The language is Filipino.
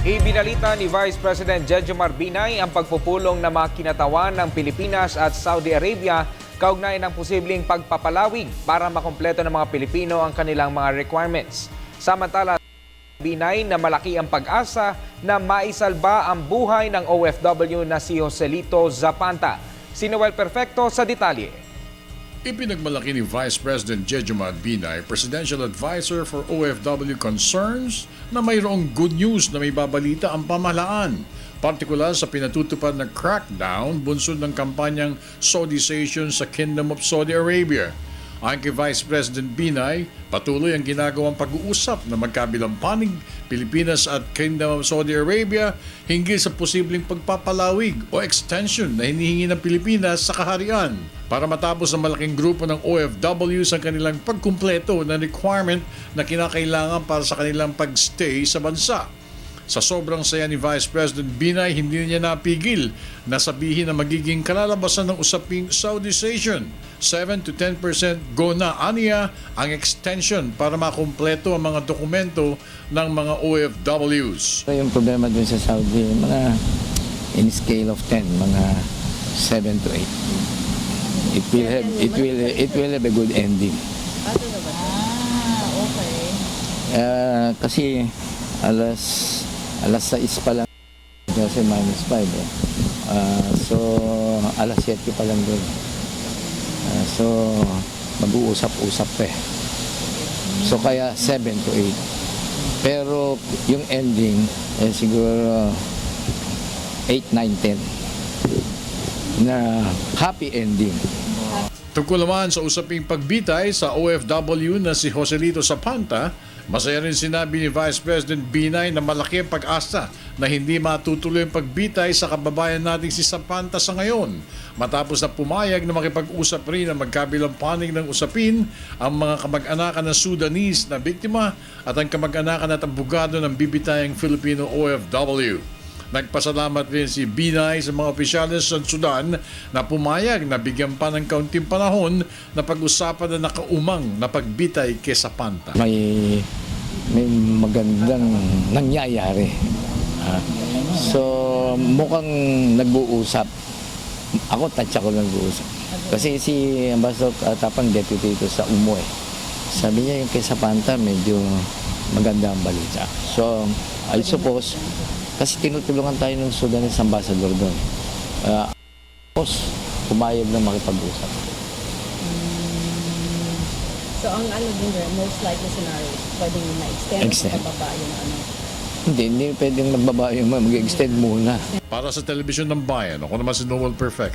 Ibinalita ni Vice President Jejomar Binay ang pagpupulong na mga kinatawan ng Pilipinas at Saudi Arabia kaugnay ng posibleng pagpapalawig para makumpleto ng mga Pilipino ang kanilang mga requirements. Samantala, Binay na malaki ang pag-asa na maisalba ang buhay ng OFW na si Joselito Zapanta. Si Noel Perfecto sa detalye. Ipinagmalaki ni Vice President Jejomar Binay, Presidential Advisor for OFW Concerns, na mayroong good news na may babalita ang pamahalaan, partikular sa pinatutupad na crackdown bunsod ng kampanyang Saudization sa Kingdom of Saudi Arabia. Ayon kay Vice President Binay, patuloy ang ginagawang pag-uusap na magkabilang panig Pilipinas at Kingdom of Saudi Arabia hinggil sa posibleng pagpapalawig o extension na hinihingi ng Pilipinas sa kaharian para matapos ang malaking grupo ng OFWs ang kanilang pagkumpleto ng requirement na kinakailangan para sa kanilang pagstay sa bansa. Sa sobrang saya ni Vice President Binay, hindi niya napigil na sabihin na magiging kalalabasan ng usaping Saudization. 7 to 10% go na aniya ang extension para makumpleto ang mga dokumento ng mga OFWs. Yung problema dun sa Saudi, mga in scale of 10, mga 7 to 8. It will have a good ending. Okay. Kasi alas 6 pa lang kasi minus 5 eh. So alas 7 pa lang doon. So mag-uusap-usap pa eh. So kaya 7 to 8. Pero yung ending siguro 8, 9, 10 na happy ending. Tungkol naman sa usaping pagbitay sa OFW na si Joselito Zapanta, masaya rin sinabi ni Vice President Binay na malaki ang pag-asa na hindi matutuloy ang pagbitay sa kababayan nating si Zapanta sa ngayon, matapos na pumayag na makipag-usap rin ang magkabilang panig ng usapin ang mga kamag-anakan ng Sudanese na biktima at ang kamag-anakan at abogado ng bibitayang Filipino OFW. Nagpasalamat rin si Binay sa mga opisyalis sa Sudan na pumayag na bigyan pa ng kaunting panahon na pag-usapan na nakaumang na pagbitay kay Zapanta. May magandang nangyayari. So mukhang nag-uusap. Ako touch ako nag-uusap. Kasi si Ambassador Tapang deputy ito sa UMO eh. Sabi niya yung kay Zapanta medyo maganda ang balita. So I suppose kasi tinutulungan tayo ng Sudanese ambassador doon. Tapos, pumayag na makipag-usap. So, ang ano din rin, most likely scenario, pwedeng ma-extend o pababa yung ano? Hindi pwedeng magbaba yung mag-extend muna. Para sa Telebisyon ng Bayan, ako naman si Noel Perfect.